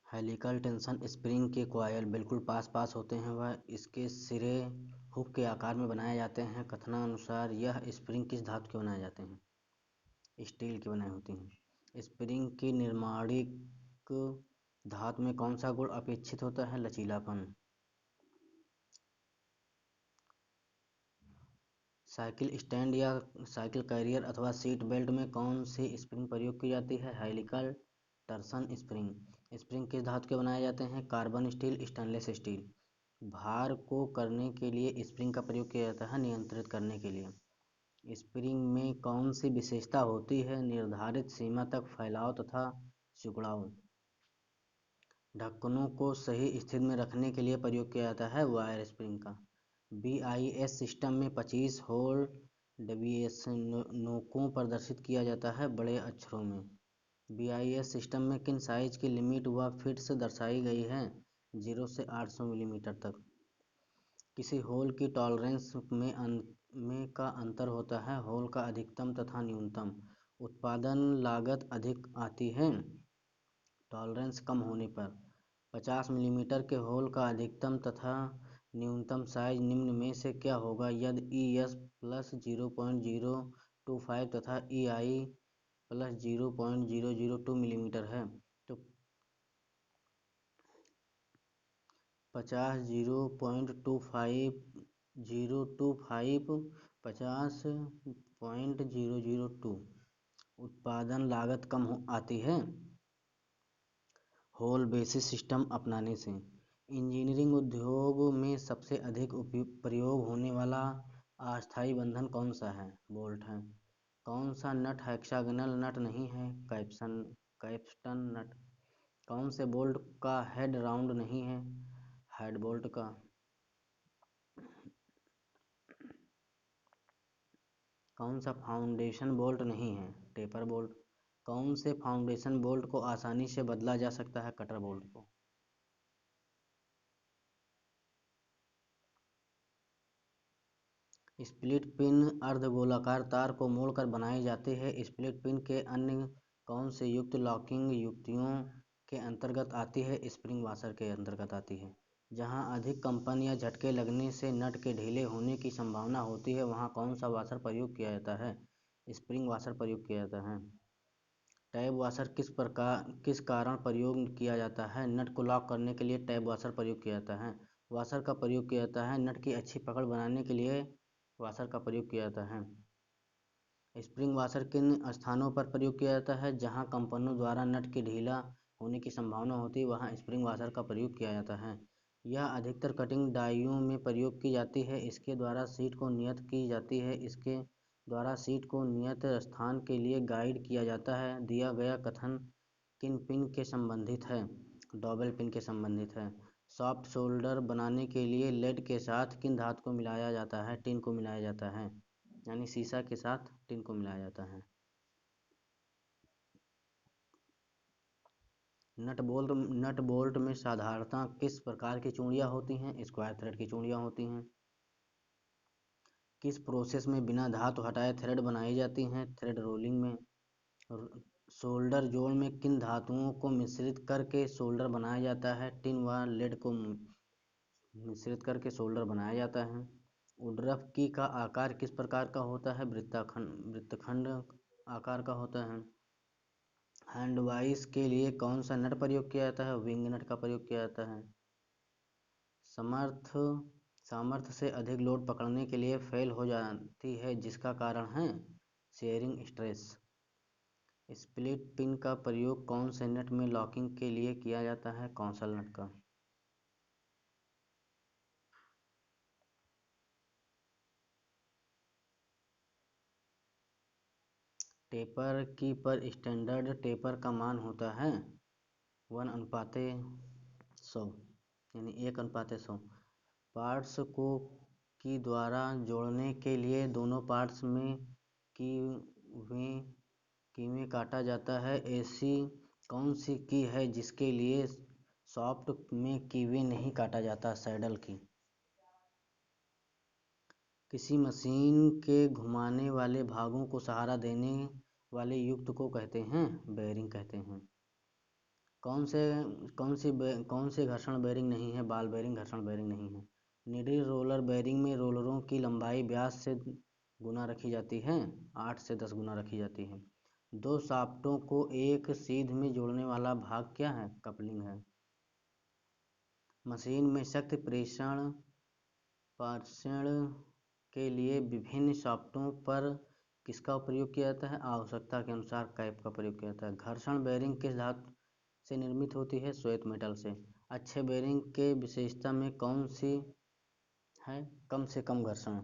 Helical tension spring के coil बिल्कुल पास होते हैं व इसके सिरे हुक के आकार में बनाए जाते हैं। कथनानुसार यह स्प्रिंग किस धातु के बनाए जाते हैं? स्टील की बनाई होती हैं। स्प्रिंग की निर्माणिक धातु में कौन सा गुण अपेक्षित होता है? लचीलापन। साइकिल स्टैंड या साइकिल कैरियर अथवा सीट बेल्ट में कौन सी स्प्रिंग प्रयोग की जाती है? Helical tertian spring. स्प्रिंग किस धातु के बनाए जाते हैं? Carbon steel, stainless steel. भार को करने के लिए स्प्रिंग का प्रयोग किया जाता है, नियंत्रित करने के लिए। स्प्रिंग में कौन सी विशेषता होती है? निर्धारित सीमा तक फैलाव तथा सिकुड़ाव। ढक्कनों को सही स्थिति में रखने के लिए प्रयोग किया जाता है वायर स्प्रिंग का। BIS सिस्टम में 25 होल डेविएशनों को प्रदर्शित किया जाता है बड़े अक्षरों में। BIS सिस्टम में किन साइज की लिमिट व फिट्स दर्शाई गई है? 0 से 800 मिलीमीटर तक। किसी होल की टॉलरेंस में का अंतर होता है? होल का अधिकतम तथा न्यूनतम। उत्पादन लागत अधिक आती है टॉलरेंस कम होने पर। 50 मिलीमीटर के होल का अधिकतम तथा न्यूनतम साइज निम्न में से क्या होगा? यदि ES प्लस 0.025 तथा EI प्लस 0.002 मिलीमीटर है तो 50 0.025 50.002 उत्पादन लागत कम आती है होल बेसिस सिस्टम अपनाने से। इंजीनियरिंग उद्योग में सबसे अधिक प्रयोग होने वाला अस्थायी बंधन कौन सा है? बोल्ट है। कौन सा नट हेक्सागोनल नट नहीं है? कैप्स्टन नट। कौन से बोल्ट का हेड राउंड नहीं है? हेड बोल्ट का। कौन सा फाउंडेशन बोल्ट नहीं है? Taper bolt. कौन से फाउंडेशन बोल्ट को आसानी से बदला जा सकता है? कटर बोल्ट को। स्प्लिट पिन अर्धगोलाकार तार को मोड़कर बनाई जाती है। स्प्लिट पिन के अन्य कौन से युक्त लॉकिंग युक्तियों के अंतर्गत आती है? स्प्रिंग वाशर के अंतर्गत आती है। जहां अधिक कंपन या झटके लगने से नट के ढीले होने की संभावना होती है वहां कौन सा वाशर प्रयोग किया जाता है? स्प्रिंग वाशर प्रयोग किया जाता है। टैब वाशर किस कारण प्रयोग किया जाता है? नट को लॉक करने के लिए टैब वाशर प्रयोग किया जाता है। वाशर का प्रयोग किया जाता है नट की अच्छी पकड़ बनाने के लिए वाशर का प्रयोग किया जाता है। स्प्रिंग वाशर किन स्थानों पर प्रयोग किया जाता है? जहां कंपनों द्वारा नट के ढीला होने की संभावना होती है वहां स्प्रिंग वाशर का प्रयोग किया जाता है। यह अधिकतर कटिंग डाइयों में प्रयोग की जाती है। इसके द्वारा सीट को नियत की जाती है। इसके द्वारा सीट को नियत स्थान के लिए गाइड किया जाता है। दिया गया कथन किन पिन के संबंधित है? डॉबल पिन के संबंधित है। सॉफ्ट शोल्डर बनाने के लिए लेड के साथ किन धातु को मिलाया जाता है? टिन को मिलाया जाता है, यानी सीसा के साथ टिन को मिलाया जाता है। नट बोल्ट में साधारणतः किस प्रकार की चूड़ियां होती हैं? स्क्वायर थ्रेड की चूड़ियां होती हैं। किस प्रोसेस में बिना धातु हटाए थ्रेड बनाई जाती हैं? थ्रेड रोलिंग में। शोल्डर जोड़ में किन धातुओं को मिश्रित करके शोल्डर बनाया जाता है? टिन व लेड को मिश्रित करके शोल्डर बनाया जाता है। उड्डरफ की का आकार किस प्रकार का होता है? वृत्तखंड आकार का होता है। हैंडवाइस के लिए कौन सा नट प्रयोग किया जाता है? विंग नट का प्रयोग किया जाता है। सामर्थ्य से अधिक लोड पकड़ने के लिए फेल हो जाती है जिसका कारण है शेयरिंग स्ट्रेस। स्प्लिट पिन का प्रयोग कौन से नट में लॉकिंग के लिए किया जाता है? कौंसल नट का। टेपर की पर स्टैंडर्ड टेपर का मान होता है 1:100, यानी 1:100। पार्ट्स को की द्वारा जोड़ने के लिए दोनों पार्ट्स में कीवें काटा जाता है। ऐसी कौन सी की है जिसके लिए सॉफ्ट में कीवें नहीं काटा जाता? सैडल की। किसी मशीन के घुमाने वाले भागों को सहारा देने वाले युक्त को कहते हैं? बेयरिंग कहते हैं। कौन से घर्षण बेरिंग नहीं है? बॉल बेरिंग घर्षण बेरिंग नहीं है। नीडल रोलर बेरिंग में रोलरों की लंबाई व्यास से गुना रखी जाती है, 8 से 10 गुना रखी जाती है। दो शाफ्टों को एक सीध में जोड़ने वाला भाग क्या है? कपलिंग है। मशीन में शक्ति प्रेषण के लिए विभिन्न शाफ्टों पर किसका प्रयोग किया जाता है? आवश्यकता के अनुसार कैप का प्रयोग किया जाता है। घर्षण बेरिंग किस धातु से निर्मित होती है? श्वेत मेटल से। अच्छे बेरिंग के विशेषता में कौन सी है? कम से कम घर्षण।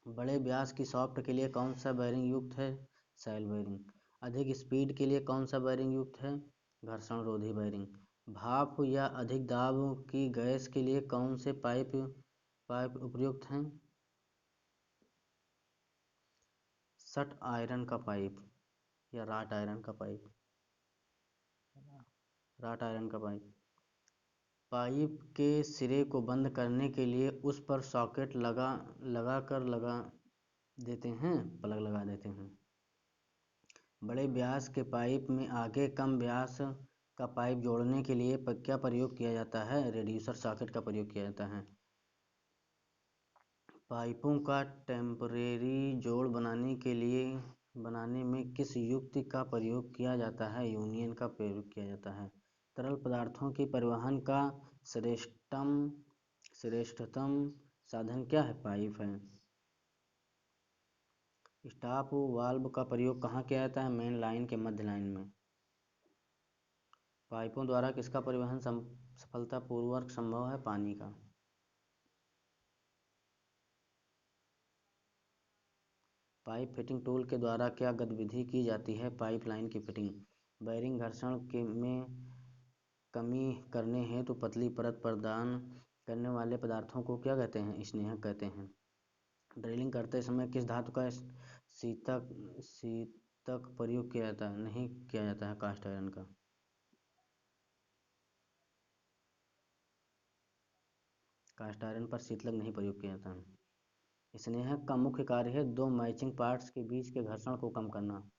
बड़े व्यास की शाफ्ट के लिए कौन सा बेरिंग युक्त है? Cell bearing. अधिक स्पीड के लिए कौन सा बेरिंग युक्त है? घर्षण रोधी बेरिंग। भाप या अधिक दाब की गैस के लिए कौन से पाइप उपयुक्त हैं? शट आयरन का पाइप या राट आयरन का पाइप। राट आयरन का पाइप। पाइप के सिरे को बंद करने के लिए उस पर सॉकेट लगा देते हैं, प्लग लगा देते हैं। बड़े व्यास के पाइप में आगे कम व्यास का पाइप जोड़ने के लिए क्या प्रयोग किया जाता है? रेड्यूसर सॉकेट का प्रयोग किया जाता है। पाइपों का टेम्परेरी जोड़ बनाने में किस युक्ति का प्रयोग किया जाता है? यूनियन का प्रयोग किया जाता है। तरल पदार्थों के परिवहन का श्रेष्ठतम साधन क्या है? पाइप है। स्टॉप वाल्व का प्रयोग कहाँ किया जाता है? मेन लाइन के मध्य लाइन में। पाइपों द्वारा किसका परिवहन सफलतापूर्वक संभव है? पानी का। पाइप फिटिंग टूल के द्वारा क्या गतिविधि की जाती है? पाइपलाइन की फिटिंग। बेरिंग घर्षण में कमी करने हेतु पतली परत प्रदान करने वाले पदार्थों को क्या कहते हैं? स्नेहक कहते हैं। ड्रिलिंग करते समय किस धातु का शीतक प्रयोग किया जाता है? नहीं किया जाता है, कास्ट आयरन का। कास्ट आयरन पर शीतलक नहीं प्रयोग किया जाता है। स्नेहक का मुख्य कार्य है दो मैचिंग पार्ट्स के बीच के घर्षण को कम करना।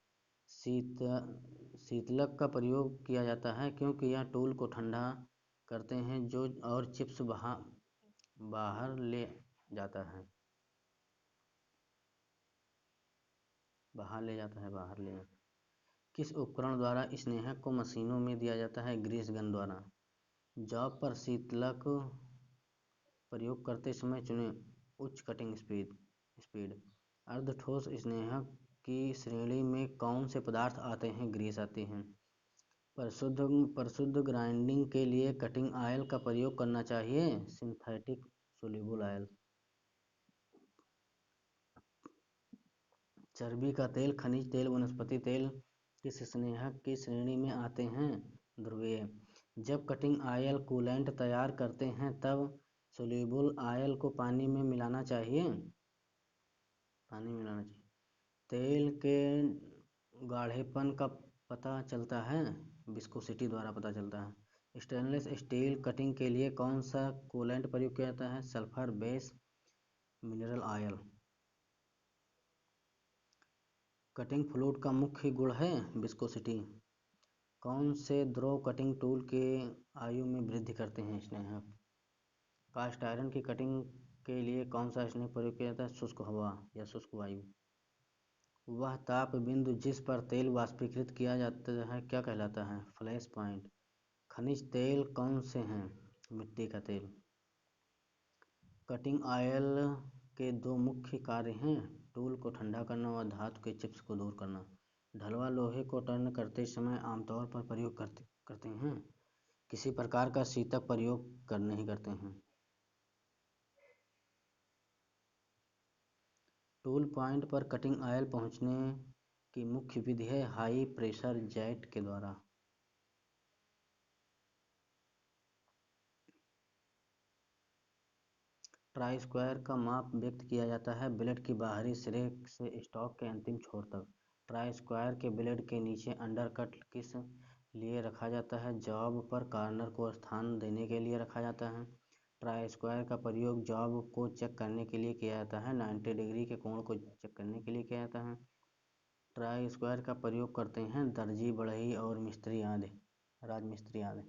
शीतलक का प्रयोग किया जाता है क्योंकि यह टूल को ठंडा करते हैं और चिप्स बाहर ले जाता है। किस उपकरण द्वारा स्नेहक को मशीनों में दिया जाता है? ग्रीस गन द्वारा। जॉब पर शीतलक प्रयोग करते समय चुनें। उच्च कटिंग स्पीड। अर्धठोस स्नेहक की श्रेणी में कौन से पदार्थ आते हैं? ग्रीस आती हैं। परिशुद्ध ग्राइंडिंग के लिए कटिंग ऑयल का प्रयोग करना चाहिए, सिंथेटिक सोल्यूबल ऑयल। चर्बी का तेल, खनिज तेल, वनस्पति तेल किस स्नेहक की श्रेणी में आते हैं? ध्रुवीय। जब कटिंग ऑयल कूलेंट तैयार करते हैं तब सोल्यूबल ऑयल को पानी में मिलाना चाहिए। तेल के गाढ़ेपन का पता चलता है? विस्कोसिटी द्वारा पता चलता है। स्टेनलेस स्टील कटिंग के लिए कौन सा कूलेंट प्रयोग किया जाता है? Sulphur base mineral oil. Cutting fluid का मुख्य गुण है? विस्कोसिटी। कौन से द्रव कटिंग टूल के आयु में वृद्धि करते हैं? स्नेहक। कास्ट आयरन की कटिंग के लिए कौन सा स्नेहक प्रयोग किया जाता है? शुष्क हवा या शुष्क वायु। वह ताप बिंदु जिस पर तेल वाष्पीकृत किया जाता है क्या कहलाता है? Flash point. खनिज तेल कौन से हैं? मिट्टी का तेल। कटिंग ऑयल के दो मुख्य कार्य हैं, टूल को ठंडा करना और धातु के चिप्स को दूर करना। ढलवा लोहे को टर्न करते समय आमतौर पर प्रयोग करते हैं, किसी प्रकार का शीतक प्रयोग नहीं करते हैं। टूल पॉइंट पर कटिंग ऑयल पहुंचने की मुख्य विधि है हाई प्रेशर जेट के द्वारा। ट्राई स्क्वायर का माप व्यक्त किया जाता है ब्लेड की बाहरी सिरे से स्टॉक के अंतिम छोर तक। ट्राई स्क्वायर के ब्लेड के नीचे अंडरकट किस लिए रखा जाता है? जॉब पर कॉर्नर को स्थान देने के लिए रखा जाता है। ट्राई स्क्वायर का प्रयोग जॉब को चेक करने के लिए किया जाता है, 90 डिग्री के कोण को चेक करने के लिए किया जाता है। ट्राई स्क्वायर का प्रयोग करते हैं दर्जी, बढ़ई और मिस्त्री आदि। राजमिस्त्री आदि।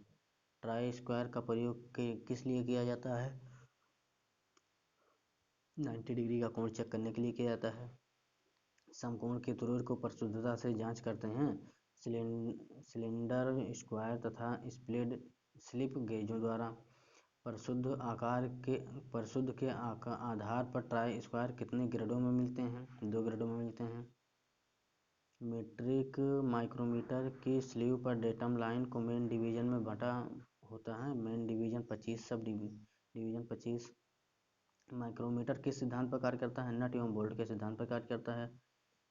ट्राई स्क्वायर का प्रयोग किस लिए किया जाता है? 90 डिग्री का कोण चेक करने के लिए किया जाता है। समकोण के त्रिभुज को परिशुद्धता से जांच करते हैं सिलेंडर, स्क्वायर तथा स्लिप गेजों द्वारा। परिशुद्ध के आधार पर ट्राई स्क्वायर कितने ग्रेडों में मिलते हैं? 2 ग्रेडों में मिलते हैं। मीट्रिक माइक्रोमीटर की स्लीव पर डेटम लाइन को मेन डिवीजन में बांटा होता है। Main division 25, sub division 25। Micrometer किस सिद्धांत पर कार्य करता है? नट एवं बोल्ट के सिद्धांत पर कार्य करता है।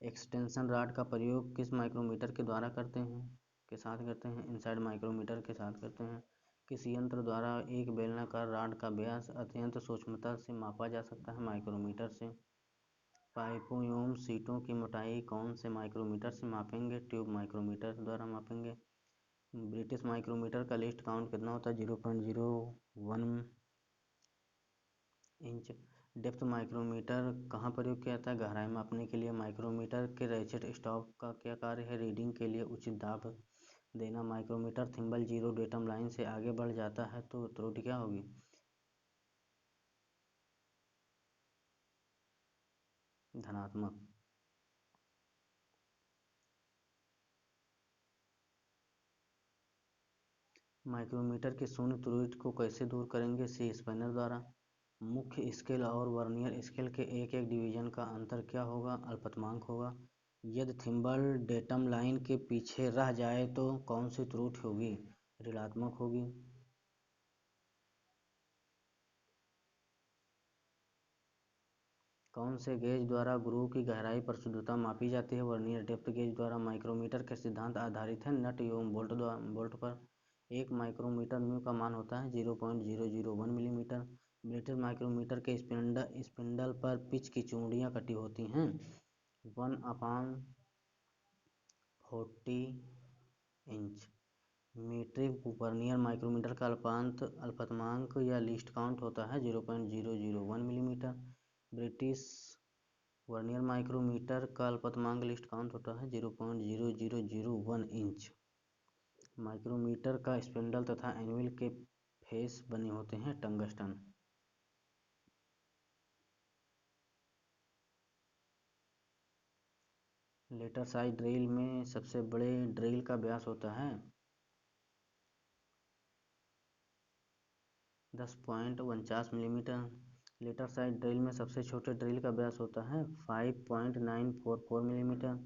एक्सटेंशन रॉड का प्रयोग किस माइक्रोमीटर के द्वारा करते हैं? इनसाइड माइक्रोमीटर के साथ करते हैं। किस यंत्र द्वारा एक बेलनाकार रॉड का व्यास अत्यंत सूक्ष्मता से मापा जा सकता है? माइक्रोमीटर से। पाइपों एवं सीटों की मोटाई कौन से माइक्रोमीटर से मापेंगे? ट्यूब माइक्रोमीटर द्वारा मापेंगे। ब्रिटिश माइक्रोमीटर का लीस्ट काउंट कितना होता है? 0.01 इंच। डेप्थ माइक्रोमीटर कहाँ प्रयोग किया जाता है? गहराई मापने के लिए। माइक्रोमीटर के रेचेट स्टॉप का क्या कार्य है? रीडिंग के लिए उचित दाब देना। माइक्रोमीटर थिम्बल 0 डेटम लाइन से आगे बढ़ जाता है तो त्रुटि क्या होगी? धनात्मक। माइक्रोमीटर के शून्य त्रुटि को कैसे दूर करेंगे? सी स्पैनर द्वारा। मुख्य स्केल और वर्नियर स्केल के एक डिवीजन का अंतर क्या होगा? अल्पतमांक होगा। यदि थिम्बल डेटम लाइन के पीछे रह जाए तो कौन सी त्रुटि होगी? ऋणात्मक होगी। कौन से गेज द्वारा ग्रूव की गहराई पर शुद्धता मापी जाती है? वर्नियर डेप्थ गेज द्वारा। माइक्रोमीटर के सिद्धांत आधारित है नट एवं बोल्ट पर। एक माइक्रोमीटर म्यू का मान होता है 0.001 मिलीमीटर। ब्रिटिश माइक्रोमीटर के स्पिंडल पर पिच की चूड़ियाँ कटी होती हैं 1/40 इंच। मीट्रिक वर्नियर माइक्रोमीटर का अल्पतमांक या लीस्ट काउंट होता है 0.001 मिलीमीटर। ब्रिटिश वर्नियर माइक्रोमीटर का अल्पतमांक लीस्ट काउंट होता है 0.0001 इंच। माइक्रोमीटर का स्पिंडल तथा एनविल के फेस बने होते हैं टंगस्टन। लेटर साइज ड्रिल में सबसे बड़े ड्रिल का व्यास होता है 10.49 मिलीमीटर। लेटर साइज ड्रिल में सबसे छोटे ड्रिल का व्यास होता है 5.944 मिलीमीटर।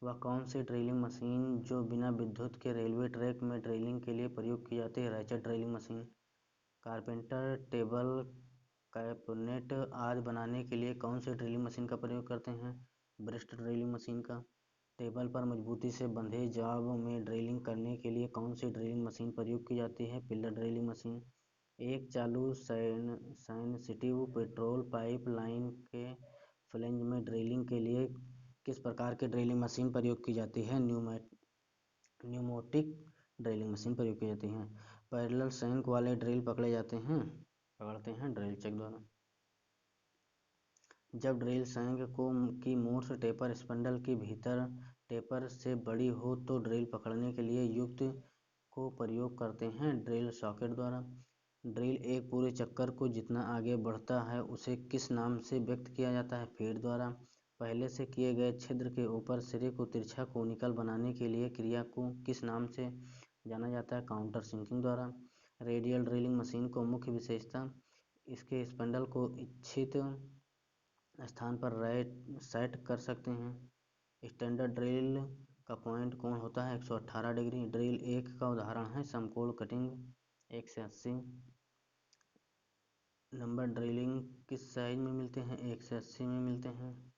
वह कौन सी ड्रिलिंग मशीन जो बिना विद्युत के रेलवे ट्रैक में ड्रिलिंग के लिए प्रयोग की जाती है? Ratchet drilling machine. Carpenter table, cabinet आदि बनाने के लिए कौन सी ड्रिलिंग मशीन का प्रयोग करते हैं? ब्रेस्ट ड्रिलिंग मशीन का। टेबल पर मजबूती से बंधे जॉब में ड्रिलिंग करने के लिए कौन सी ड्रिलिंग मशीन प्रयोग की जाती है? Pillar drilling machine. एक चालू सेंसिटिव पेट्रोल पाइप लाइन के फ्लेंज में ड्रिलिंग के लिए किस प्रकार की ड्रिलिंग मशीन प्रयोग की जाती है? न्यूमेटिक ड्रिलिंग मशीन प्रयोग की जाती है। पैरेलल शैंक वाले ड्रिल पकड़ते हैं ड्रिल चक द्वारा। जब ड्रिल शैंक की मोर्स टेपर स्पंडल के भीतर टेपर से बड़ी हो तो ड्रिल पकड़ने के लिए युक्त को प्रयोग करते हैं ड्रिल सॉकेट द्वारा। ड्रिल एक पूरे चक्कर को जितना आगे बढ़ता है उसे किस नाम से व्यक्त किया जाता है? फीड द्वारा। पहले से किए गए छिद्र के ऊपर सिरे को तिरछा कोनिकल बनाने के लिए क्रिया को किस नाम से जाना जाता है? काउंटर सिंकिंग द्वारा। रेडियल ड्रिलिंग मशीन को मुख्य विशेषता इसके स्पंडल को इच्छित स्थान पर सेट कर सकते हैं। स्टैंडर्ड ड्रिल का पॉइंट कोण होता है 118 डिग्री। ड्रिल 1 का उदाहरण है समकोण कटिंग 1 से 80। नंबर ड्रिलिंग किस साइज में मिलते हैं? 1 से 80 में मिलते हैं।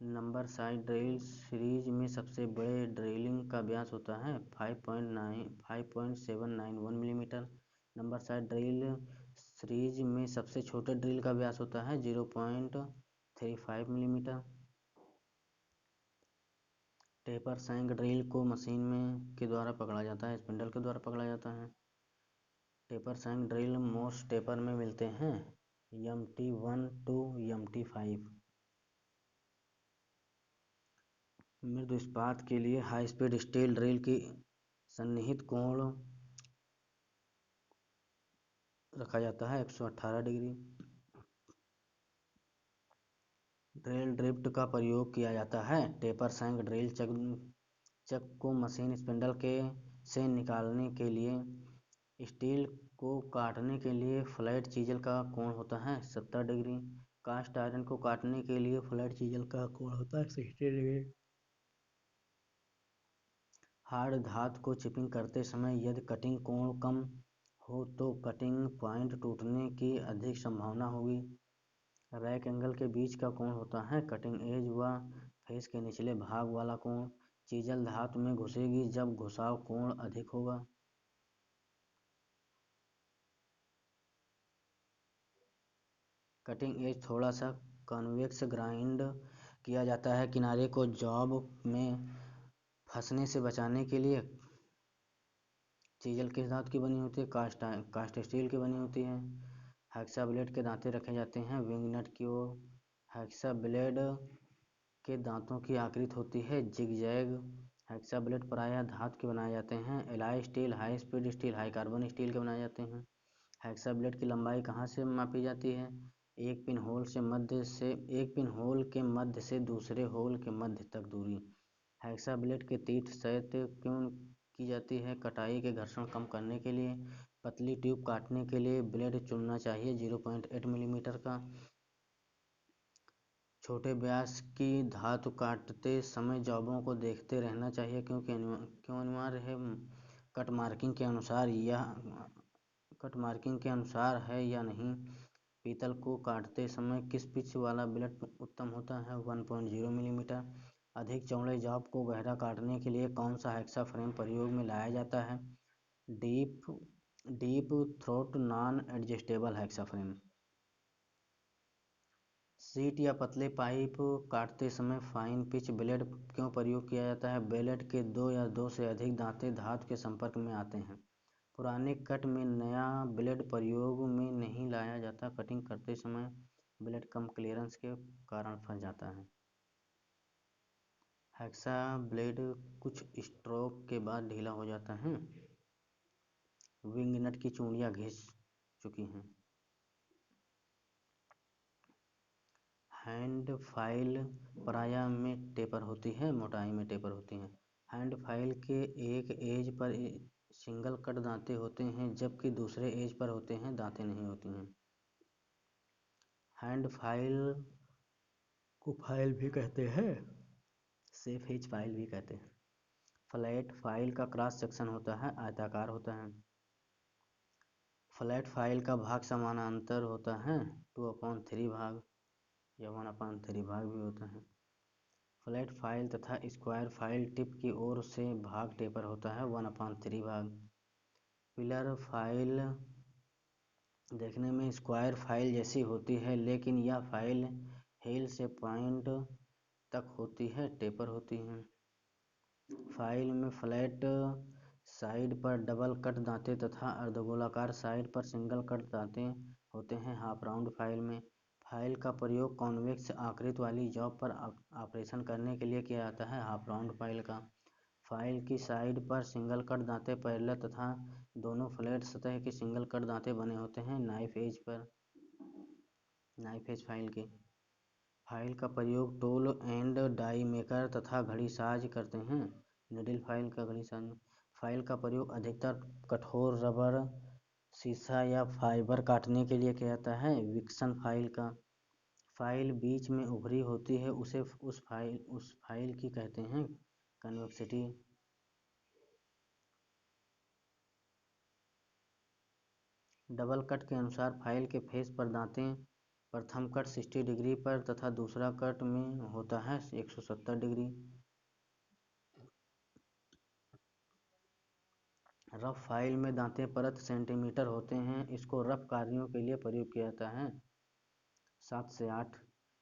नंबर साइज ड्रिल सीरीज में सबसे बड़े ड्रिलिंग का व्यास होता है 5.791 millimetre. Number size drill series में सबसे छोटे ड्रिल का व्यास होता है 0.35 मिलीमीटर। टेपर शैंक ड्रिल को मशीन के द्वारा पकड़ा जाता है, स्पिंडल के द्वारा पकड़ा जाता है। Taper shank drill Morse taper में मिलते हैं MT1 to MT5। मृदु इस्पात के लिए हाई स्पीड स्टील ड्रिल की सन्निहित कोण रखा जाता है 118 डिग्री। ड्रिल ड्रिफ्ट का प्रयोग किया जाता है। टेपर सैंक ड्रिल चक को मशीन स्पिंडल के से निकालने के लिए। स्टील को काटने के लिए फ्लैट चीजल का कोण होता है 70 डिग्री। कास्ट आयरन को काटने के लिए फ्लैट चीजल का कोण होता है 60 डिग्री। हार्ड धातु को चिपिंग करते समय यदि कटिंग कोण कम हो तो कटिंग पॉइंट टूटने की अधिक संभावना होगी। रैक एंगल के बीच का कोण होता है कटिंग एज व फेस के निचले भाग वाला कोण। चीजल धातु में घुसेगी जब घुसाव कोण अधिक होगा। कटिंग एज थोड़ा सा कॉन्वेक्स ग्राइंड किया जाता है किनारे को जॉब में फंसने से बचाने के लिए। चीजल किस धातु की बनी होती है? कास्ट स्टील की बनी होती है। हेक्सा ब्लेड के दांते रखे जाते हैं विंग नट की ओर। हेक्सा ब्लेड के दांतों की आकृति होती है जिगजैग। हेक्सा ब्लेड प्रायः धातु के बनाए जाते हैं। Alloy steel, high speed steel, high carbon steel के बनाए जाते हैं। हेक्सा ब्लेड की लंबाई कहाँ से मापी जाती है? एक पिन होल के मध्य से दूसरे होल के मध्य तक दूरी। हेक्सा ब्लेड के तीठ सतह क्यों की जाती है? कटाई के घर्षण कम करने के लिए। पतली ट्यूब काटने के लिए ब्लेड चुनना चाहिए 0.8 मिलीमीटर का। छोटे व्यास की धातु काटते समय जॉबों को देखते रहना चाहिए क्योंकि क्यों अनिवार्य है? कट मार्किंग के अनुसार है या नहीं? पीतल को काटते समय किस पिच वाला ब्लेड उत्तम होता है? 1.0 मिलीमीटर। अधिक चौड़े जॉब को गहरा काटने के लिए कौन सा हेक्सा फ्रेम प्रयोग में लाया जाता है? Deep throat non adjustable hexa frame. Seat या पतले पाइप काटते समय फाइन पिच ब्लेड क्यों प्रयोग किया जाता है? ब्लेड के दो या दो से अधिक दांते धातु के संपर्क में आते हैं। पुराने कट में नया ब्लेड प्रयोग में नहीं लाया जाता। कटिंग करते समय ब्लेड कम क्लियरेंस के कारण फंस जाता है। हेक्सा ब्लेड कुछ स्ट्रोक के बाद ढीला हो जाता है। विंग नट की चूड़ियाँ घिस चुकी हैं। हैंड फाइल प्रायः में टेपर होती है, मोटाई में टेपर होती हैं। हैंड फाइल के एक एज पर सिंगल कट दांते होते हैं जबकि दूसरे एज पर होते हैं दांते नहीं होती हैं। हैंड फाइल को फाइल भी कहते हैं, सेफ एज फाइल भी कहते हैं। फ्लैट फाइल का क्रॉस सेक्शन होता है आयताकार होता है। फ्लैट फाइल का भाग समानांतर होता है 2/3 भाग या 1/3 भाग भी होता है। फ्लैट फाइल तथा स्क्वायर फाइल टिप की ओर से भाग टेपर होता है 1/3 भाग। पिलर फाइल देखने में स्क्वायर फाइल जैसी होती है लेकिन यह फाइल हेल से पॉइंट तक होती है टेपर होती है। फाइल में फ्लैट साइड पर डबल कट दांते तथा अर्धगोलाकार साइड पर सिंगल कट दांते होते हैं। हाफ राउंड फाइल में फाइल का प्रयोग कॉन्वेक्स आकृति वाली जॉब पर ऑपरेशन करने के लिए किया जाता है। हाफ राउंड फाइल का फाइल की साइड पर सिंगल कट दांते पैरेलल तथा दोनों फ्लैट सतह के सिंगल कट दांते बने होते हैं नाइफ एज फाइल के। फाइल का प्रयोग टूल एंड डाई मेकर तथा घड़ी साज करते हैं। नीडल फाइल का घड़ी साज। फाइल का प्रयोग अधिकतर कठोर रबर, शीशा या फाइबर काटने के लिए किया जाता है। विक्सन फाइल का फाइल बीच में उभरी होती है उसे उस फाइल की कहते हैं कन्वेक्सिटी। डबल कट के अनुसार फाइल के फेस पर दांते प्रथम कट 60 डिग्री पर तथा दूसरा कट में होता है 170 डिग्री। रफ फाइल में दांते परत सेंटीमीटर होते हैं। इसको रफ कार्यों के लिए प्रयोग किया जाता है 7 से 8।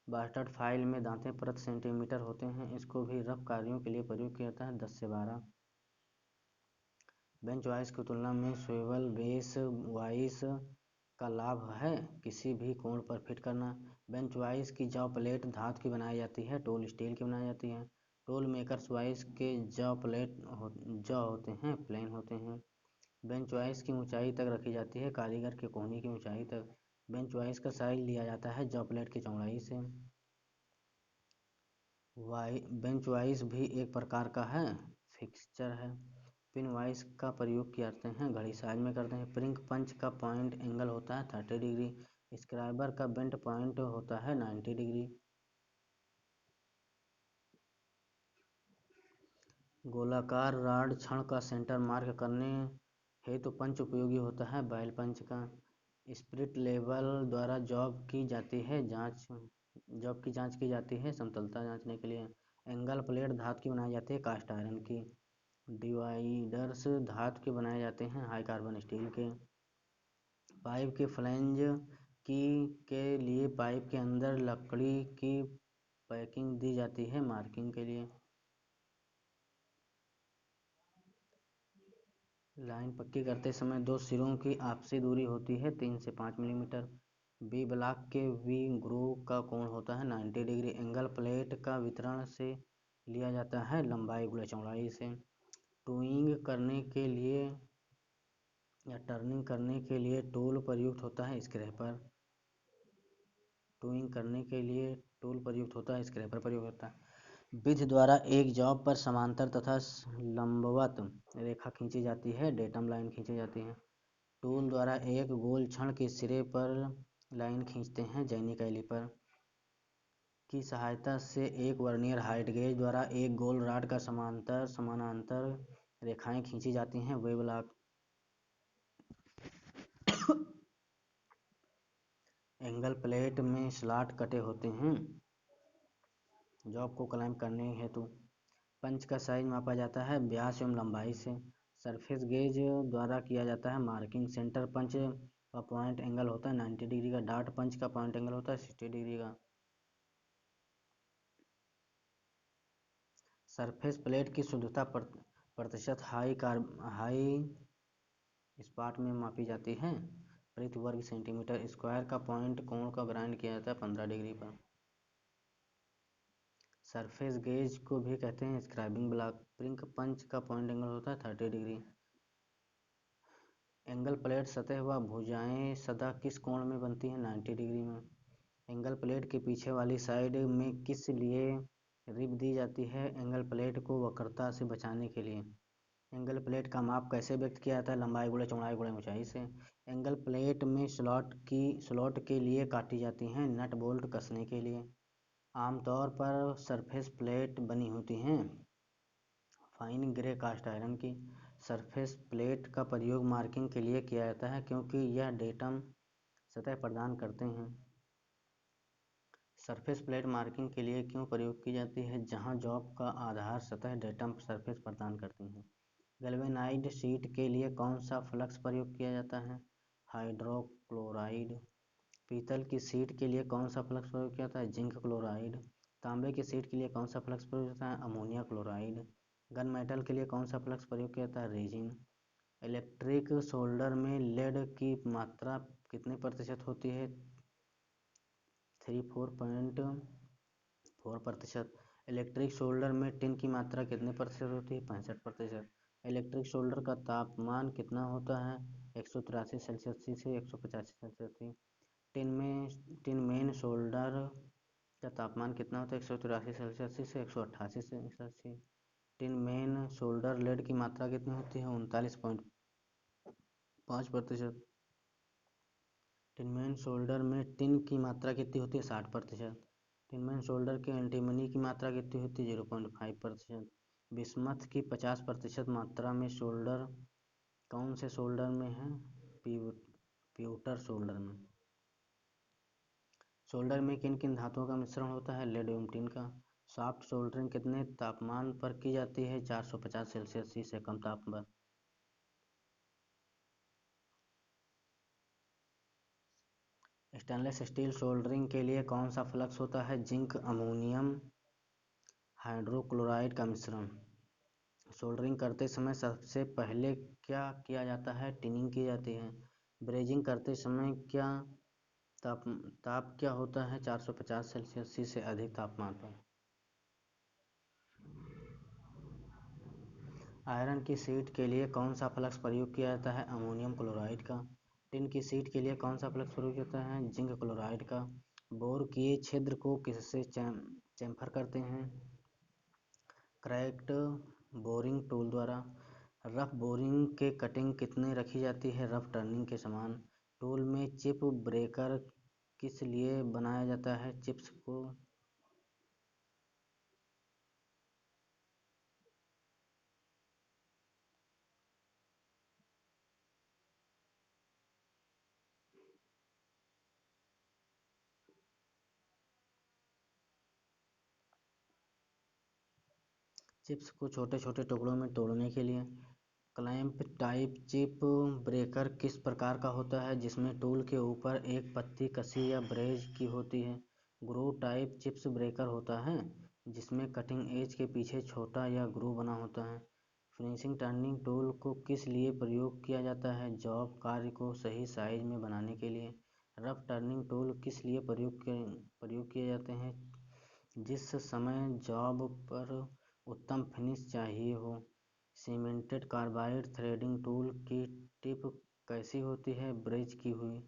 बास्टर्ड फाइल में दांते परत सेंटीमीटर होते हैं। इसको भी रफ कार्यों के लिए प्रयोग किया जाता है 10 से 12। बेंच वाइज की तुलना में स्वेवल बेस वाइज का लाभ है किसी भी कोण पर फिट करना। बेंच वाइज की जॉब प्लेट धातु की बनाई जाती है, टूल स्टील की बनाई जाती है। टूल मेकर्स वाइस के जॉ होते हैं प्लेन होते हैं। बेंच वाइस की ऊंचाई तक रखी जाती है, कारीगर के कोहनी की ऊंचाई तक। बेंच वाइस का साइज लिया जाता है जॉ प्लेट की चौड़ाई से। बेंच वाइस भी एक प्रकार का है फिक्सचर है। पिन वाइस का प्रयोग करते हैं, घड़ी साइज में करते हैं। प्रिंग पंच का पॉइंट एंगल होता है 30 डिग्री। स्क्राइबर का बेंट पॉइंट होता है 90 डिग्री। गोलाकार रॉड छड़ का सेंटर मार्क करने हेतु पंच उपयोगी होता है बैल पंच का। स्पिरिट लेवल द्वारा जॉब की जांच की जाती है समतलता जांचने के लिए। एंगल प्लेट धातु की बनाई जाती है कास्ट आयरन की। डिवाइडर्स धातु के बनाए जाते हैं हाई कार्बन स्टील के। पाइप के फ्लैंज के लिए पाइप के अंदर लकड़ी की पैकिंग दी जाती है मार्किंग के लिए। लाइन पक्की करते समय दो सिरों की आपसी दूरी होती है 3 से 5 मिलीमीटर। बी ब्लॉक के वी ग्रूव का कोण होता है 90 डिग्री। एंगल प्लेट का वितरण से लिया जाता है लंबाई गुणा चौड़ाई से। टूइंग करने के लिए या टर्निंग करने के लिए टूल प्रयुक्त होता है स्क्रैपर। टूइंग करने के लिए टूल प्रयुक्त होता है स्क्रैपर प्रयुक्त होता है। विधि द्वारा एक जॉब पर समांतर तथा लंबवत रेखा खींची जाती है, डेटम लाइन खींची जाती है। टूल द्वारा एक गोल छड़ के सिरे पर लाइन खींचते हैं। जैनी कैलिपर की सहायता से एक वर्नियर हाइट गेज द्वारा एक गोल रॉड का समानांतर रेखाएं खींची जाती हैं। वे ब्लॉक एंगल प्लेट में स्लॉट कटे होते हैं जॉब को क्लाइंब करने हेतु। पंच का साइज मापा जाता है व्यास एवं लंबाई से। सरफेस गेज द्वारा किया जाता है मार्किंग। सेंटर पंच का पॉइंट एंगल होता है 90 डिग्री का। डॉट पंच का पॉइंट एंगल होता है 60 डिग्री का। सरफेस प्लेट की शुद्धता प्रतिशत हाई स्पॉट में मापी जाती है प्रति वर्ग सेंटीमीटर स्क्वायर का। पॉइंट कोण का ग्राइंड किया जाता है 15 डिग्री पर। सरफेस गेज को भी कहते हैं स्क्राइबिंग ब्लॉक। प्रिंक पंच का पॉइंट एंगल होता है 30 डिग्री। एंगल प्लेट सतह व भुजाएं सदा किस कोण में बनती हैं 90 डिग्री में। एंगल प्लेट के पीछे वाली साइड में किस लिए रिब दी जाती है एंगल प्लेट को वक्रता से बचाने के लिए। एंगल प्लेट का माप कैसे व्यक्त किया जाता है लंबाई गुणे चौड़ाई गुणे ऊंचाई से। एंगल प्लेट में स्लॉट के लिए काटी जाती हैं नट बोल्ट कसने के लिए। आमतौर पर सरफेस प्लेट बनी होती हैं फाइन ग्रे कास्ट आयरन की। सरफेस प्लेट का प्रयोग मार्किंग के लिए किया जाता है क्योंकि यह डेटम सतह प्रदान करते हैं। सरफेस प्लेट मार्किंग के लिए क्यों प्रयोग की जाती है जहां जॉब का आधार सतह डेटम सरफेस प्रदान करती है। गैल्वेनाइज्ड शीट के लिए कौन सा फ्लक्स प्रयोग किया जाता है हाइड्रोक्लोराइड। पीतल की शीट के लिए कौन सा फ्लक्स प्रयोग किया जाता है जिंक क्लोराइड। तांबे की शीट के लिए कौन सा फ्लक्स प्रयोग होता है अमोनिया क्लोराइड। गन मेटल के लिए कौन सा फ्लक्स प्रयोग किया जाता है रेजिन। इलेक्ट्रिक सोल्डर में लेड की मात्रा कितने प्रतिशत होती है 34.4%। इलेक्ट्रिक सोल्डर में टिन की मात्रा कितने प्रतिशत होती है 65%। इलेक्ट्रिक सोल्डर का तापमान कितना होता है 183 सेल्सियस से 185 सेल्सियस। टिन मेन सोल्डर का तापमान कितना होता है 183 सेल्सियस से 188 Celsius. Tin man solder lead की मात्रा कितनी होती है 39.5%। टिन मेन सोल्डर में टिन की मात्रा कितनी होती है 60%। टिन मेन सोल्डर के एंटीमनी की मात्रा कितनी होती है 0.5%। बिस्मथ की 50% मात्रा में सोल्डर कौन से सोल्डर में है प्यूटर सोल्डर में। सोल्डर में किन किन धातुओं का मिश्रण होता है लेड एवं टिन का। सॉफ्ट सोल्डरिंग कितने तापमान पर की जाती है 450 सेल्सियस से कम तापमान पर। स्टेनलेस स्टील सोल्डरिंग के लिए कौन सा फ्लक्स होता है जिंक अमोनियम हाइड्रोक्लोराइड का मिश्रण। सोल्डरिंग करते समय सबसे पहले क्या किया जाता है टिनिंग की जाती है। ब्रेजिंग करते समय ताप क्या होता है 450 सेल्सियस से अधिक तापमान पर। आयरन की शीट के लिए कौन सा फ्लक्स प्रयोग किया जाता है? अमोनियम क्लोराइड का। टिन की शीट के लिए कौन सा फ्लक्स प्रयोग होता है? जिंक क्लोराइड का। बोर किए छिद्र को किससे चैम्फर करते हैं? क्रैक्ड बोरिंग टूल द्वारा। रफ बोरिंग के कटिंग कितने रखी जाती है? रफ टर्निंग के समान। टूल में चिप ब्रेकर किस लिए बनाया जाता है? चिप्स को चिप्स को छोटे छोटे टुकड़ों में तोड़ने के लिए। क्लैंप टाइप चिप ब्रेकर किस प्रकार का होता है? जिसमें टूल के ऊपर एक पत्ती कसी या ब्रेज की होती है। ग्रूव टाइप चिप्स ब्रेकर होता है जिसमें कटिंग एज के पीछे छोटा या ग्रूव बना होता है। फिनिशिंग टर्निंग टूल को किस लिए प्रयोग किया जाता है? जॉब कार्य को सही साइज में बनाने के लिए। रफ टर्निंग टूल किस लिए प्रयोग किए जाते हैं? जिस समय जॉब पर उत्तम फिनिश चाहिए हो। सीमेंटेड कार्बाइड थ्रेडिंग टूल की टिप कैसी होती है? ब्रेज की हुई।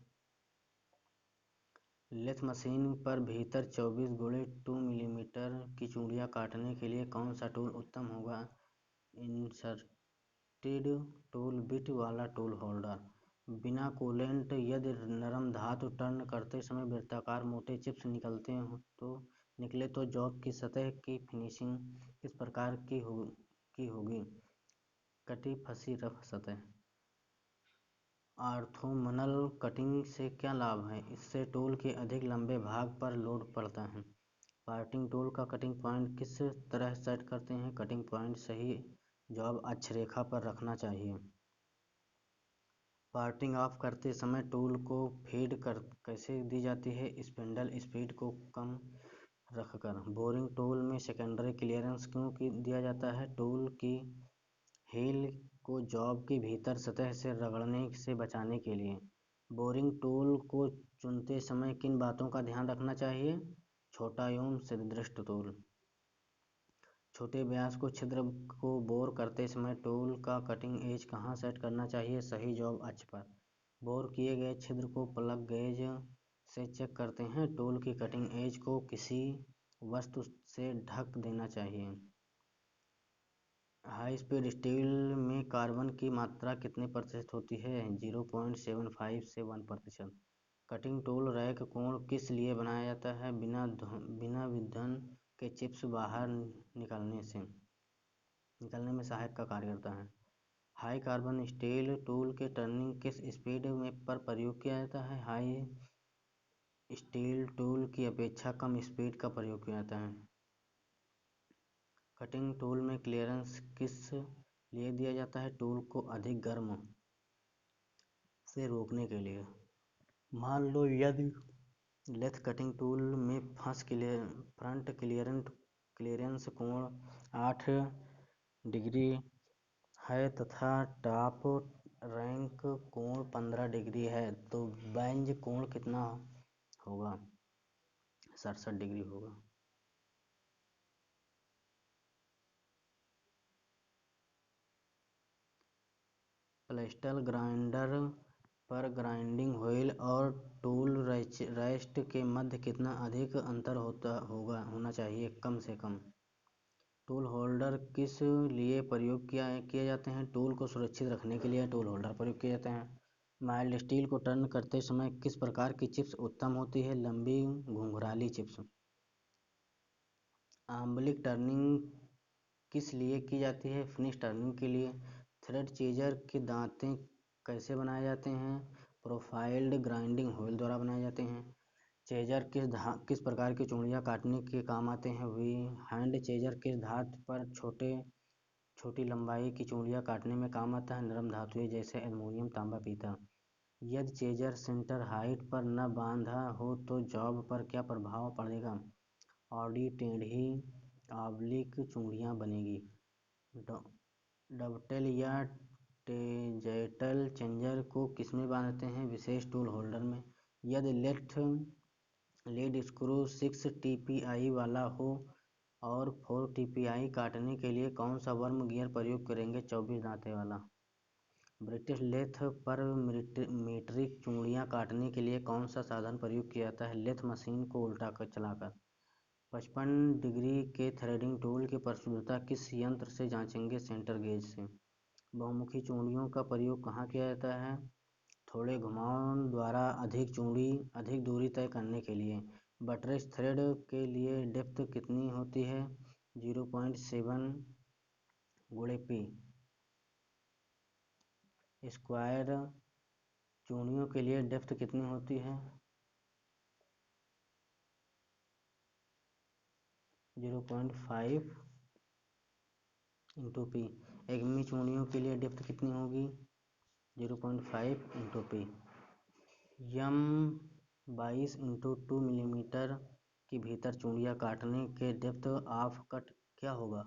लेथ मशीन पर भीतर 24x2 मिलीमीटर की चूड़ियाँ काटने के लिए कौन सा टूल उत्तम होगा? इंसर्टेड टूल बिट वाला टूल होल्डर। बिना कूलेंट यदि नरम धातु टर्न करते समय वृत्ताकार मोटे चिप्स निकले तो जॉब की सतह की फिनिशिंग किस प्रकार की होगी? कटी फंसी रफ सतह। ऑर्थोगोनल कटिंग से क्या लाभ है? इससे टूल के अधिक लंबे भाग पर लोड पड़ता है। पार्टिंग टूल का कटिंग पॉइंट किस तरह सेट करते हैं? कटिंग पॉइंट सही जॉब अक्षरेखा पर रखना चाहिए। पार्टिंग ऑफ करते समय टूल को फीड कैसे दी जाती है? स्पिंडल स्पीड को कम रखकर। बोरिंग टूल में सेकेंडरी क्लियरेंस क्यों दिया जाता है? टूल की हील को जॉब के भीतर सतह से रगड़ने से बचाने के लिए। बोरिंग टूल को चुनते समय किन बातों का ध्यान रखना चाहिए? छोटा एवं सिरदृष्ट टूल। छोटे व्यास को छिद्र को बोर करते समय टूल का कटिंग एज कहाँ सेट करना चाहिए? सही जॉब अक्ष पर। बोर किए गए छिद्र को प्लग गेज से चेक करते हैं। टूल की कटिंग एज को किसी वस्तु से ढक देना चाहिए। हाई स्पीड स्टील में कार्बन की मात्रा कितने प्रतिशत होती है? 0.75 से 1%। कटिंग टूल रैक कोण किस लिए बनाया जाता है? बिना विघटन के चिप्स बाहर निकलने में सहायक का कार्य करता है। हाई कार्बन स्टील टूल के टर्निंग किस स्पीड में पर प्रयोग किया जाता है? हाई स्टील टूल की अपेक्षा कम स्पीड का प्रयोग किया जाता है। कटिंग टूल में क्लियरेंस किस लिए दिया जाता है? टूल को अधिक गर्म से रोकने के लिए। मान लो यदि लेथ कटिंग टूल में फ्रंट क्लियरेंस कोण 8 डिग्री है तथा टॉप रैंक कोण 15 डिग्री है तो बेंज कोण कितना होगा? 67 डिग्री होगा। पेस्टल ग्राइंडर पर ग्राइंडिंग व्हील और टूल रेस्ट के मध्य कितना अधिक अंतर होना चाहिए? कम से कम। टूल होल्डर किस लिए प्रयोग किए जाते हैं? टूल को सुरक्षित रखने के लिए टूल होल्डर प्रयोग किए जाते हैं। माइल्ड स्टील को टर्न करते समय किस प्रकार की चिप्स उत्तम होती है? लंबी घुंघराली चिप्स। आम्बलिक टर्निंग किस लिए की जाती है? फिनिश टर्निंग के लिए। थ्रेड चेजर के दांते कैसे बनाए जाते हैं? प्रोफाइल्ड ग्राइंडिंग व्हील द्वारा बनाए जाते हैं। चेजर किस प्रकार की चूड़ियाँ काटने के काम आते हैं? हैंड चेजर किस धातु पर छोटी लंबाई की चूड़ियाँ काटने में काम आता है? नरम धातुएं जैसे एल्युमिनियम तांबा पीतल। यदि चेजर सेंटर हाइट पर न बांधा हो तो जॉब पर क्या प्रभाव पड़ेगा? ऑडी टेढ़ी ऑब्लिक चूड़ियाँ बनेगी। डबटेल या टेंजेंटल चेंजर को किसमें बांधते हैं? विशेष टूल होल्डर में। यदि लेफ्ट लीड स्क्रू 6 TPI वाला हो और 4 TPI काटने के लिए कौन सा वर्म गियर प्रयोग करेंगे 24 दांते वाला। ब्रिटिश लेथ पर मीट्रिक चूड़ियाँ काटने के लिए कौन सा साधन प्रयोग किया जाता है लेथ मशीन को उल्टा कर चलाकर। 55 डिग्री के थ्रेडिंग टूल की परिशुद्धता किस यंत्र से जांचेंगे सेंटर गेज से। बहुमुखी चूड़ियों का प्रयोग कहाँ किया जाता है थोड़े घुमाव द्वारा अधिक दूरी तय करने के लिए। बटरेस थ्रेड के लिए डेप्थ कितनी होती है 0.7 गुणे पी। स्क्वायर चूड़ियों के लिए डेप्थ कितनी होती है 0.5 इंटू पी। एगमी चूड़ियों के लिए डेप्थ कितनी होगी 0.5 इंटू पी। यम 22 इंटू 2 मिलीमीटर के भीतर चूड़ियाँ काटने के डेप्थ ऑफ कट क्या होगा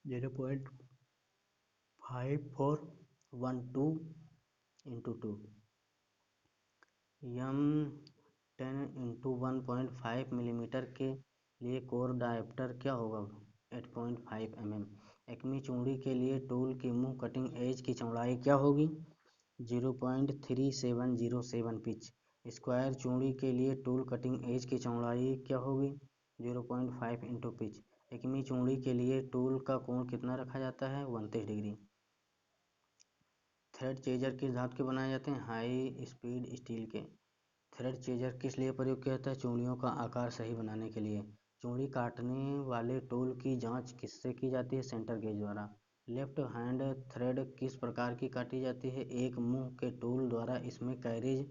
0.5412 इंटू 2। यम 10 इंटू 1.5 मिलीमीटर के लिए कोर डायप्टर क्या होगा 8.5 mm। एक्मी चूड़ी के लिए टूल की मुंह कटिंग एज की चौड़ाई क्या होगी 0.3707 पिच। स्क्वायर चूड़ी के लिए टूल कटिंग एज की चौड़ाई क्या होगी 0.5 इंटू पिच। एक्मी चूड़ी के लिए टूल का कोण कितना रखा जाता है 29 डिग्री। थ्रेड चेजर किस धातु के बनाए जाते हैं हाई स्पीड स्टील के। थ्रेड चेजर किस लिए प्रयोग किया जाता है चूड़ियों का आकार सही बनाने के लिए। चूड़ी काटने वाले टूल की जांच किससे की जाती है सेंटर गेज द्वारा। लेफ्ट हैंड थ्रेड किस प्रकार की काटी जाती है एक मुंह के टूल द्वारा। इसमें कैरिज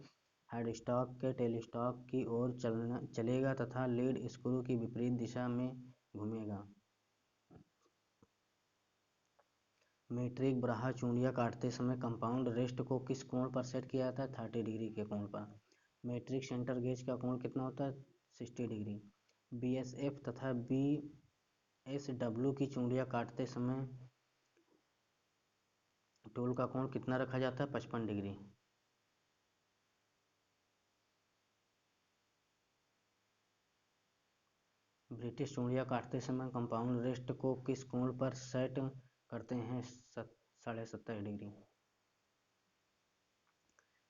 हेडस्टॉक के टेलस्टॉक की ओर चलेगा तथा लीड स्क्रू की विपरीत दिशा में घूमेगा। मीट्रिक ब्राहा चूड़ियाँ काटते समय कंपाउंड रेस्ट को किस कोण पर सेट किया जाता है 30 डिग्री के कोण पर। मीट्रिक सेंटर गेज का कोण कितना होता है 60 डिग्री। BSF तथा BSW की चूड़ियाँ काटते समय टूल का कोण कितना रखा जाता है 55 डिग्री। ब्रिटिश चूड़ियाँ काटते समय कंपाउंड रेस्ट को किस कोण पर सेट करते हैं 70.5 डिग्री।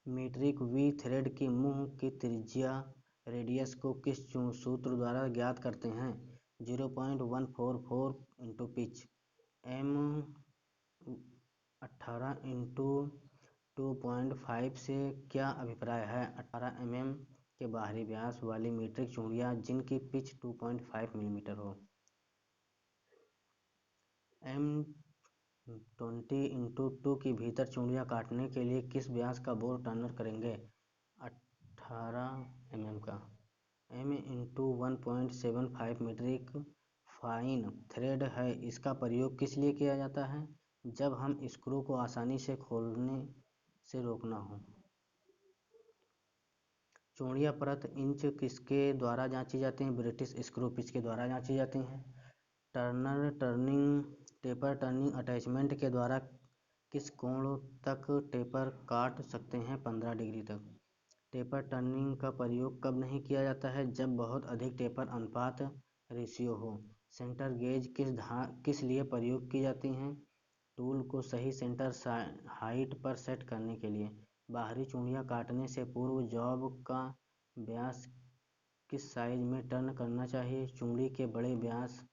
मीट्रिक वी थ्रेड की मुंह की त्रिज्या रेडियस को किस सूत्र द्वारा ज्ञात करते हैं 0.144 इंटू पिच। M 18 इंटू 2.5 से क्या अभिप्राय है 18 mm के बाहरी व्यास वाली मीट्रिक चूड़ियाँ जिनकी पिच 2.5 मिलीमीटर हो। M 20 इंटू 2 के भीतर चूड़ियाँ काटने के लिए किस व्यास का बोर टर्नर करेंगे 18 mm का। M into 1.75 metric fine thread है इसका प्रयोग किस लिए किया जाता है जब हम स्क्रू को आसानी से खोलने से रोकना हो। चूड़ियाँ परत इंच किसके द्वारा जांची जाती हैं ब्रिटिश स्क्रू पिच के द्वारा जांची जाती हैं। टेपर टर्निंग अटैचमेंट के द्वारा किस कोण तक टेपर काट सकते हैं 15 डिग्री तक। टेपर टर्निंग का प्रयोग कब नहीं किया जाता है जब बहुत अधिक टेपर अनुपात रेशियो हो। सेंटर गेज किस लिए प्रयोग की जाती हैं टूल को सही सेंटर हाइट पर सेट करने के लिए। बाहरी चूड़ियाँ काटने से पूर्व जॉब का व्यास किस साइज में टर्न करना चाहिए चूड़ी के बड़े व्यास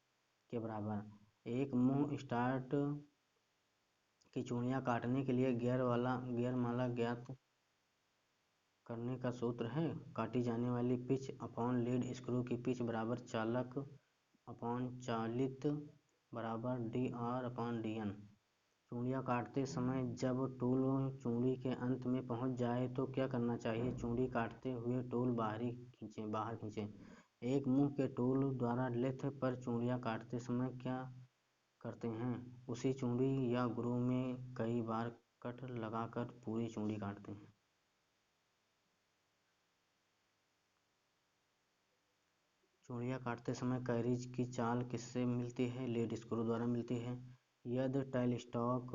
के बराबर। एक मुंह स्टार्ट की चूड़ियाँ काटने के लिए गियर माला ज्ञात करने का सूत्र है काटी जाने वाली पिच अपॉन लीड स्क्रू की पिच बराबर चालक अपॉन चालित बराबर DR/DN। चूड़ियाँ काटते समय जब टूल चूड़ी के अंत में पहुंच जाए तो क्या करना चाहिए चूड़ी काटते हुए टूल बाहर खींचें। एक मुंह के टूल द्वारा लेथ पर चूड़ियाँ काटते समय क्या करते हैं उसी चूड़ी या ग्रूव में कई बार कट लगाकर पूरी चूड़ी काटते हैं। चूड़ियाँ काटते समय कैरिज की चाल किससे मिलती है लीड स्क्रू द्वारा मिलती है। यदि टेलस्टॉक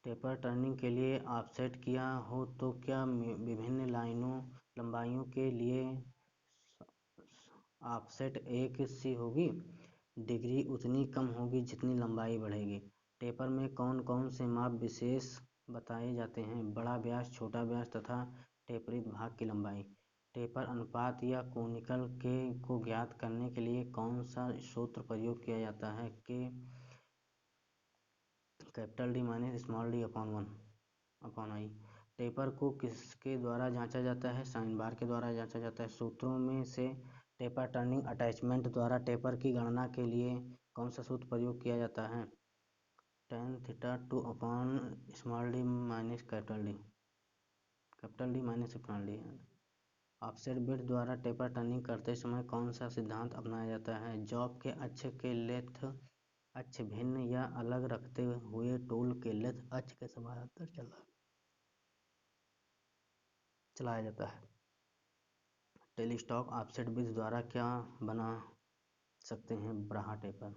टेपर टर्निंग के लिए ऑफसेट किया हो तो क्या विभिन्न लंबाइयों के लिए ऑफसेट एक सी होगी। डिग्री उतनी कम होगी जितनी लंबाई बढ़ेगी। टेपर में कौन कौन से माप विशेष बताए जाते हैं? बड़ा व्यास, छोटा व्यास तथा टेपरित भाग की लंबाई। टेपर अनुपात या कोनिकल के को ज्ञात करने के लिए कौन सा सूत्र प्रयोग किया जाता है? Capital D minus small D upon I. Taper को किसके द्वारा जांचा जाता है? साइन बार के द्वारा जांचा जाता है। सूत्रों में से टेपर टर्निंग अटैचमेंट द्वारा टेपर की गणना के लिए कौन सा सूत्र प्रयोग किया जाता है? tan theta 2 upon small D minus capital D minus small D. Offset bit द्वारा टेपर टर्निंग करते समय कौन सा सिद्धांत अपनाया जाता है? जॉब के अक्ष के लेथ अक्ष भिन्न या अलग रखते हुए टूल के लेथ अक्ष के समानांतर चलाया जाता है। टेलीस्टॉक ऑफसेट बिट द्वारा क्या बना सकते हैं? ब्राहा टेपर।